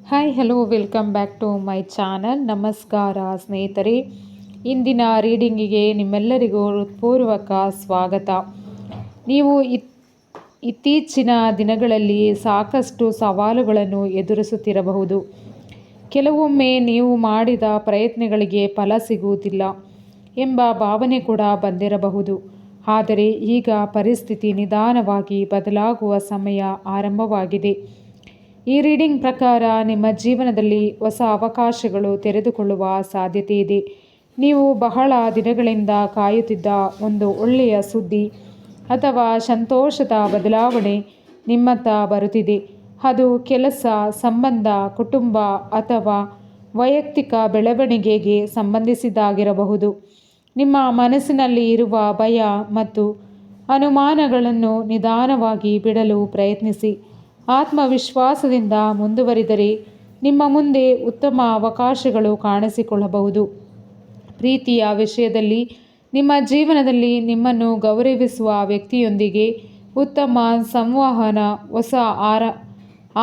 Hi hello welcome back to my channel. ನಮಸ್ಕಾರ ಸ್ನೇಹಿತರೆ, ಇಂದಿನ ರೀಡಿಂಗಿಗೆ ನಿಮ್ಮೆಲ್ಲರಿಗೂ ಹೃತ್ಪೂರ್ವಕ ಸ್ವಾಗತ. ನೀವು ಇತ್ತೀಚಿನ ದಿನಗಳಲ್ಲಿ ಸಾಕಷ್ಟು ಸವಾಲುಗಳನ್ನು ಎದುರಿಸುತ್ತಿರಬಹುದು. ಕೆಲವೊಮ್ಮೆ ನೀವು ಮಾಡಿದ ಪ್ರಯತ್ನಗಳಿಗೆ ಫಲ ಸಿಗುವುದಿಲ್ಲ ಎಂಬ ಭಾವನೆ ಕೂಡ ಬಂದಿರಬಹುದು. ಆದರೆ ಈಗ ಪರಿಸ್ಥಿತಿ ನಿಧಾನವಾಗಿ ಬದಲಾಗುವ ಸಮಯ ಆರಂಭವಾಗಿದೆ. ಈ ರೀಡಿಂಗ್ ಪ್ರಕಾರ ನಿಮ್ಮ ಜೀವನದಲ್ಲಿ ಹೊಸ ಅವಕಾಶಗಳು ತೆರೆದುಕೊಳ್ಳುವ ಸಾಧ್ಯತೆ ಇದೆ. ನೀವು ಬಹಳ ದಿನಗಳಿಂದ ಕಾಯುತ್ತಿದ್ದ ಒಂದು ಒಳ್ಳೆಯ ಸುದ್ದಿ ಅಥವಾ ಸಂತೋಷದ ಬದಲಾವಣೆ ನಿಮ್ಮತ್ತ ಬರುತ್ತಿದೆ. ಅದು ಕೆಲಸ, ಸಂಬಂಧ, ಕುಟುಂಬ ಅಥವಾ ವೈಯಕ್ತಿಕ ಬೆಳವಣಿಗೆಗೆ ಸಂಬಂಧಿಸಿದ್ದಾಗಿರಬಹುದು. ನಿಮ್ಮ ಮನಸ್ಸಿನಲ್ಲಿ ಇರುವ ಭಯ ಮತ್ತು ಅನುಮಾನಗಳನ್ನು ನಿಧಾನವಾಗಿ ಬಿಡಲು ಪ್ರಯತ್ನಿಸಿ. ಆತ್ಮವಿಶ್ವಾಸದಿಂದ ಮುಂದುವರಿದರೆ ನಿಮ್ಮ ಮುಂದೆ ಉತ್ತಮ ಅವಕಾಶಗಳು ಕಾಣಿಸಿಕೊಳ್ಳಬಹುದು. ಪ್ರೀತಿಯ ವಿಷಯದಲ್ಲಿ ನಿಮ್ಮ ಜೀವನದಲ್ಲಿ ನಿಮ್ಮನ್ನು ಗೌರವಿಸುವ ವ್ಯಕ್ತಿಯೊಂದಿಗೆ ಉತ್ತಮ ಸಂವಹನ, ಹೊಸ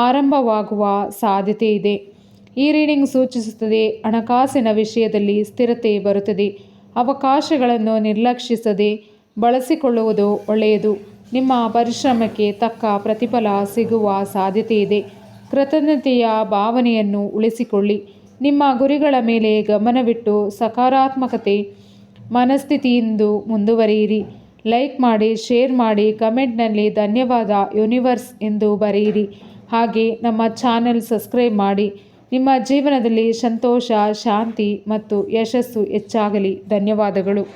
ಆರಂಭವಾಗುವ ಸಾಧ್ಯತೆ ಇದೆ. ಈ ರೀಡಿಂಗ್ ಸೂಚಿಸುತ್ತದೆ ಹಣಕಾಸಿನ ವಿಷಯದಲ್ಲಿ ಸ್ಥಿರತೆ ಬರುತ್ತದೆ. ಅವಕಾಶಗಳನ್ನು ನಿರ್ಲಕ್ಷಿಸದೆ ಬಳಸಿಕೊಳ್ಳುವುದು ಒಳ್ಳೆಯದು. ನಿಮ್ಮ ಪರಿಶ್ರಮಕ್ಕೆ ತಕ್ಕ ಪ್ರತಿಫಲ ಸಿಗುವ ಸಾಧ್ಯತೆ ಇದೆ. ಕೃತಜ್ಞತೆಯ ಭಾವನೆಯನ್ನು ಉಳಿಸಿಕೊಳ್ಳಿ. ನಿಮ್ಮ ಗುರಿಗಳ ಮೇಲೆ ಗಮನವಿಟ್ಟು ಸಕಾರಾತ್ಮಕತೆ ಮನಸ್ಥಿತಿಯಿಂದ ಮುಂದುವರಿಯಿರಿ. ಲೈಕ್ ಮಾಡಿ, ಶೇರ್ ಮಾಡಿ, ಕಮೆಂಟ್ನಲ್ಲಿ ಧನ್ಯವಾದ ಯೂನಿವರ್ಸ್ ಎಂದು ಬರೆಯಿರಿ. ಹಾಗೆ ನಮ್ಮ ಚಾನೆಲ್ ಸಬ್ಸ್ಕ್ರೈಬ್ ಮಾಡಿ. ನಿಮ್ಮ ಜೀವನದಲ್ಲಿ ಸಂತೋಷ, ಶಾಂತಿ ಮತ್ತು ಯಶಸ್ಸು ಹೆಚ್ಚಾಗಲಿ. ಧನ್ಯವಾದಗಳು.